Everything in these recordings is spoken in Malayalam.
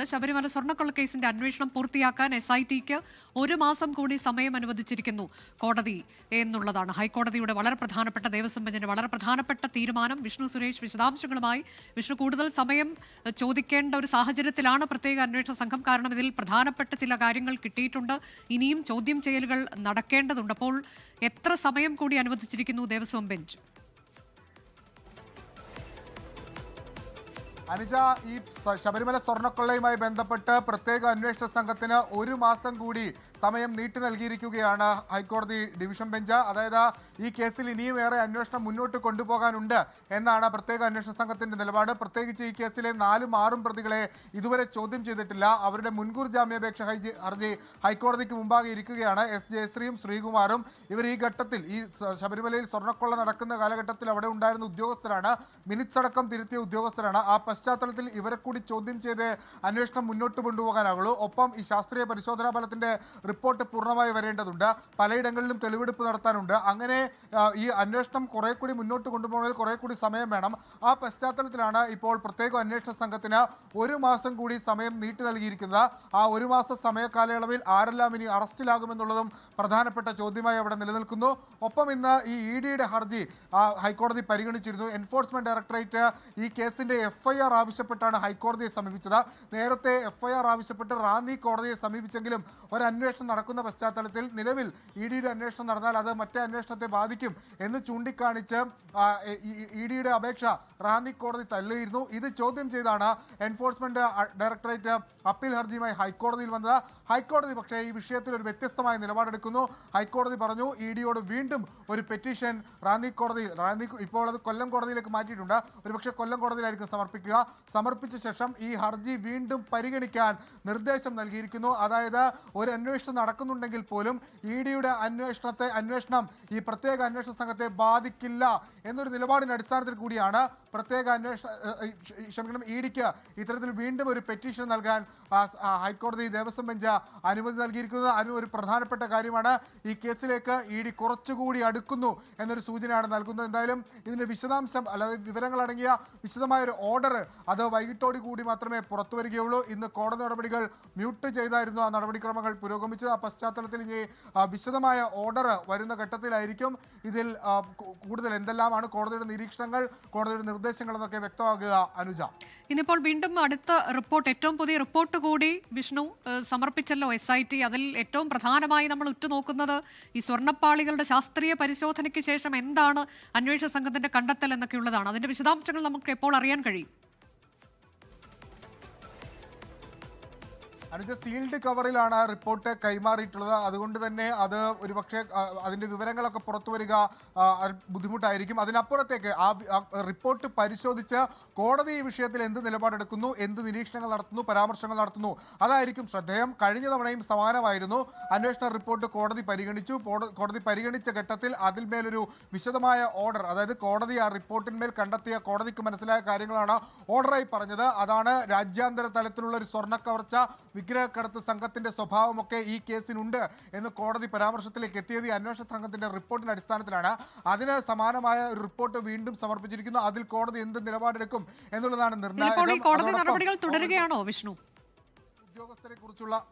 ശബരിമല സ്വർണ്ണക്കൊള്ള കേസിന്റെ അന്വേഷണം പൂർത്തിയാക്കാൻ SITക്ക് 1 മാസം കൂടി സമയം അനുവദിച്ചിരിക്കുന്നു കോടതി എന്നുള്ളതാണ് ഹൈക്കോടതിയുടെ വളരെ പ്രധാനപ്പെട്ട ദേവസ്വം ബെഞ്ചിന്റെ വളരെ പ്രധാനപ്പെട്ട തീരുമാനം. വിഷ്ണു സുരേഷ് വിശദാംശങ്ങളുമായി. വിഷ്ണു, കൂടുതൽ സമയം ചോദിക്കേണ്ട ഒരു സാഹചര്യത്തിലാണ് പ്രത്യേക അന്വേഷണ സംഘം. കാരണം ഇതിൽ പ്രധാനപ്പെട്ട ചില കാര്യങ്ങൾ കിട്ടിയിട്ടുണ്ട്. ഇനിയും ചോദ്യം ചെയ്യലുകൾ നടക്കേണ്ടതുണ്ട്. അപ്പോൾ എത്ര സമയം കൂടി അനുവദിച്ചിരിക്കുന്നു ദേവസ്വം ബെഞ്ച്? അനുജ, ഈ ശബരിമല സ്വർണ്ണക്കൊള്ളയുമായി ബന്ധപ്പെട്ട് പ്രത്യേക അന്വേഷണ സംഘത്തിന് 1 മാസം കൂടി സമയം നീട്ടി നൽകിയിരിക്കുകയാണ് ഹൈക്കോടതി ഡിവിഷൻ ബെഞ്ച്. അതായത് ഈ കേസിൽ ഇനിയും ഏറെ അന്വേഷണം മുന്നോട്ട് കൊണ്ടുപോകാനുണ്ട് എന്നാണ് പ്രത്യേക അന്വേഷണ സംഘത്തിന്റെ നിലപാട്. പ്രത്യേകിച്ച് ഈ കേസിലെ 4ഉം 6ഉം പ്രതികളെ ഇതുവരെ ചോദ്യം ചെയ്തിട്ടില്ല. അവരുടെ മുൻകൂർ ജാമ്യാപേക്ഷ ഹർജി ഹൈക്കോടതിക്ക് മുമ്പാകെ ഇരിക്കുകയാണ്. S. ജയശ്രീയും ശ്രീകുമാറും ഇവർ ഈ ഘട്ടത്തിൽ ഈ ശബരിമലയിൽ സ്വർണ്ണക്കൊള്ള നടക്കുന്ന കാലഘട്ടത്തിൽ അവിടെ ഉണ്ടായിരുന്ന ഉദ്യോഗസ്ഥരാണ്, മിനിറ്റ്സ് അടക്കം തിരുത്തിയ ഉദ്യോഗസ്ഥരാണ്. ആ പശ്ചാത്തലത്തിൽ ഇവരെ കൂടി ചോദ്യം ചെയ്ത് അന്വേഷണം മുന്നോട്ട് കൊണ്ടുപോകാനാവുള്ളൂ. ഒപ്പം ഈ ശാസ്ത്രീയ പരിശോധനാ ഫലത്തിന്റെ റിപ്പോർട്ട് പൂർണ്ണമായി വരേണ്ടതുണ്ട്. പലയിടങ്ങളിലും തെളിവെടുപ്പ് നടത്താനുണ്ട്. അങ്ങനെ ഈ അന്വേഷണം കുറെ കൂടി മുന്നോട്ട് കൊണ്ടുപോകണമെങ്കിൽ കുറെ കൂടി സമയം വേണം. ആ പശ്ചാത്തലത്തിലാണ് ഇപ്പോൾ പ്രത്യേക അന്വേഷണ സംഘത്തിന് 1 മാസം കൂടി സമയം നീട്ടി നൽകിയിരിക്കുന്നത്. ആ 1 മാസ സമയ കാലയളവിൽ ആരെല്ലാം ഇനി അറസ്റ്റിലാകുമെന്നുള്ളതും പ്രധാനപ്പെട്ട ചോദ്യമായി അവിടെ നിലനിൽക്കുന്നു. ഒപ്പം ഇന്ന് ഈ EDയുടെ ഹർജി ഹൈക്കോടതി പരിഗണിച്ചിരുന്നു. എൻഫോഴ്സ്മെന്റ് ഡയറക്ടറേറ്റ് ഈ കേസിന്റെ FIR ആവശ്യപ്പെട്ടാണ് ഹൈക്കോടതിയെ സമീപിച്ചത്. നേരത്തെ FIR ആവശ്യപ്പെട്ട് റാന്നി കോടതിയെ സമീപിച്ചെങ്കിലും ഒരു അന്വേഷണം നടക്കുന്ന പശ്ചാത്തലത്തിൽ നിലവിൽ EDയുടെ അന്വേഷണം നടന്നാൽ അത് മറ്റേ അന്വേഷണത്തെ ബാധിക്കും എന്ന് ചൂണ്ടിക്കാണിച്ച് EDയുടെ അപേക്ഷ റാന്നി കോടതി തള്ളിയിരുന്നു. ഇത് ചോദ്യം ചെയ്താണ് എൻഫോഴ്സ്മെന്റ് ഡയറക്ടറേറ്റ് അപ്പീൽ ഹർജിയുമായി ഹൈക്കോടതിയിൽ വന്നത്. ഹൈക്കോടതി പക്ഷേ ഈ വിഷയത്തിൽ ഒരു വ്യത്യസ്തമായ നിലപാടെടുക്കുന്നു. ഹൈക്കോടതി പറഞ്ഞു EDയോട് വീണ്ടും ഒരു പെറ്റീഷൻ റാന്നി കോടതിയിൽ, ഇപ്പോൾ അത് കൊല്ലം കോടതിയിലേക്ക് മാറ്റിയിട്ടുണ്ട്, ഒരുപക്ഷെ കൊല്ലം കോടതിയിലായിരിക്കും സമർപ്പിച്ച ശേഷം ഈ ഹർജി വീണ്ടും പരിഗണിക്കാൻ നിർദ്ദേശം നൽകിയിരിക്കുന്നു. അതായത് ഒരു അന്വേഷണം നടക്കുന്നുണ്ടെങ്കിൽ പോലും EDയുടെ അന്വേഷണം ഈ പ്രത്യേക അന്വേഷണ സംഘത്തെ ബാധിക്കില്ല എന്നൊരു നിലപാടിന്റെ അടിസ്ഥാനത്തിൽ കൂടിയാണ് EDക്ക് ഇത്തരത്തിൽ വീണ്ടും ഒരു പെറ്റീഷൻ നൽകാൻ ഹൈക്കോടതി ദേവസ്വം ബെഞ്ച് അനുമതി നൽകിയിരിക്കുന്നത്. അതിന് ഒരു പ്രധാനപ്പെട്ട കാര്യമാണ്. ഈ കേസിലേക്ക് ED കുറച്ചുകൂടി അടുക്കുന്നു എന്നൊരു സൂചനയാണ് നൽകുന്നത്. എന്തായാലും ഇതിന്റെ വിശദാംശം അല്ലാതെ വിവരങ്ങൾ അടങ്ങിയ വിശദമായ ഒരു ഓർഡർ അത് വൈകിട്ടോടു കൂടി മാത്രമേ പുറത്തു വരികയുള്ളൂ. ഇന്ന് കോടതി നടപടികൾ മ്യൂട്ട് ചെയ്തായിരുന്നു ആ നടപടിക്രമങ്ങൾ പുരോഗമിച്ചത്. ആ പശ്ചാത്തലത്തിൽ ഇനി വിശദമായ ഓർഡർ വരുന്ന ഘട്ടത്തിലായിരിക്കും ഇതിൽ കൂടുതൽ എന്തെല്ലാമാണ് കോടതിയുടെ നിരീക്ഷണങ്ങൾ, കോടതിയുടെ നിർദ്ദേശങ്ങൾ എന്നൊക്കെ വ്യക്തമാകുക. അനുജ, ഇന്നിപ്പോൾ വീണ്ടും അടുത്ത റിപ്പോർട്ട്, ഏറ്റവും പുതിയ റിപ്പോർട്ട് കൂടി വിഷ്ണു സമർപ്പിച്ചല്ലോ SIT. അതിൽ ഏറ്റവും പ്രധാനമായി നമ്മൾ ഉറ്റുനോക്കുന്നത് ഈ സ്വർണ്ണപ്പാളികളുടെ ശാസ്ത്രീയ പരിശോധനയ്ക്ക് ശേഷം എന്താണ് അന്വേഷണ സംഘത്തിന്റെ കണ്ടെത്തൽ എന്നൊക്കെയുള്ളതാണ്. അതിന്റെ വിശദാംശങ്ങൾ നമുക്ക് എപ്പോൾ അറിയാൻ കഴിയും? അനുജ, സീൽഡ് കവറിലാണ് റിപ്പോർട്ട് കൈമാറിയിട്ടുള്ളത്. അതുകൊണ്ട് തന്നെ അത് ഒരുപക്ഷെ അതിന്റെ വിവരങ്ങളൊക്കെ പുറത്തു വരിക ബുദ്ധിമുട്ടായിരിക്കും. അതിനപ്പുറത്തേക്ക് ആ റിപ്പോർട്ട് പരിശോധിച്ച് കോടതി ഈ വിഷയത്തിൽ എന്ത് നിലപാടെടുക്കുന്നു, എന്ത് നിരീക്ഷണങ്ങൾ നടത്തുന്നു, പരാമർശങ്ങൾ നടത്തുന്നു, അതായിരിക്കും ശ്രദ്ധേയം. കഴിഞ്ഞ തവണയും സമാനമായിരുന്നു. അന്വേഷണ റിപ്പോർട്ട് കോടതി പരിഗണിച്ചു. കോടതി പരിഗണിച്ച ഘട്ടത്തിൽ അതിന്മേലൊരു വിശദമായ ഓർഡർ, അതായത് കോടതി ആ റിപ്പോർട്ടിന്മേൽ കണ്ടെത്തിയ കോടതിക്ക് മനസ്സിലായ കാര്യങ്ങളാണ് ഓർഡറായി പറഞ്ഞത്. അതാണ് രാജ്യാന്തര തലത്തിലുള്ള ഒരു സ്വർണ്ണക്കവർച്ച, വിഗ്രഹക്കടത്ത് സംഘത്തിന്റെ സ്വഭാവമൊക്കെ ഈ കേസിനുണ്ട് എന്ന് കോടതി പരാമർശത്തിലേക്ക് എത്തിയത് ഈ അന്വേഷണ സംഘത്തിന്റെ റിപ്പോർട്ടിന്റെ അടിസ്ഥാനത്തിലാണ്. അതിന് സമാനമായ ഒരു റിപ്പോർട്ട് വീണ്ടും സമർപ്പിച്ചിരിക്കുന്നു. അതിൽ കോടതി എന്ത് നിലപാടെടുക്കും എന്നുള്ളതാണ് നിർണായകം. കോടതി നടപടികൾ തുടരുകയാണോ വിഷ്ണു? ഉദ്യോഗസ്ഥരെ കുറിച്ചുള്ള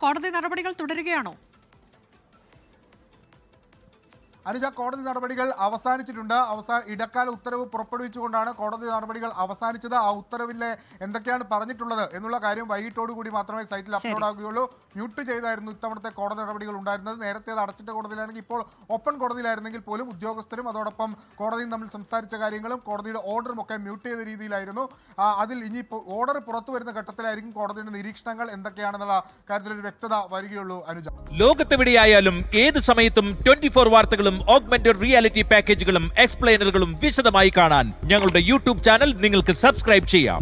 കോടതി നടപടികൾ തുടരുകയാണോ? അനുജ, കോടതി നടപടികൾ അവസാനിച്ചിട്ടുണ്ട്. ഇടക്കാല ഉത്തരവ് പുറപ്പെടുവിച്ചുകൊണ്ടാണ് കോടതി നടപടികൾ അവസാനിച്ചത്. ആ ഉത്തരവിലെ എന്തൊക്കെയാണ് പറഞ്ഞിട്ടുള്ളത് എന്നുള്ള കാര്യം വൈകിട്ടോടുകൂടി മാത്രമേ സൈറ്റിൽ അപ്ലോഡ് ആകുകയുള്ളൂ. മ്യൂട്ട് ചെയ്തായിരുന്നു ഇത്തവണത്തെ കോടതി നടപടികൾ ഉണ്ടായിരുന്നത്. നേരത്തെ അത് അടച്ചിട്ട കോടതിയിലാണെങ്കിൽ ഇപ്പോൾ ഓപ്പൺ കോടതിയിലായിരുന്നെങ്കിൽ പോലും ഉദ്യോഗസ്ഥരും അതോടൊപ്പം കോടതിയും തമ്മിൽ സംസാരിച്ച കാര്യങ്ങളും കോടതിയുടെ ഓർഡറും ഒക്കെ മ്യൂട്ട് ചെയ്ത രീതിയിലായിരുന്നു. അതിൽ ഇനി ഓർഡർ പുറത്തു വരുന്ന ഘട്ടത്തിലായിരിക്കും കോടതിയുടെ നിരീക്ഷണങ്ങൾ എന്തൊക്കെയാണെന്നുള്ള കാര്യത്തിലൊരു വ്യക്തത വരികയുള്ളൂ. അനുജ, ലോകത്തെവിടെയായാലും ഏത് സമയത്തും 24 വാർത്തകളും ഓഗ്മെന്റഡ് റിയാലിറ്റി പാക്കേജുകളും എക്സ്പ്ലെയിനറുകളും വിശദമായി കാണാൻ ഞങ്ങളുടെ YouTube ചാനൽ നിങ്ങൾക്ക് സബ്സ്ക്രൈബ് ചെയ്യാം.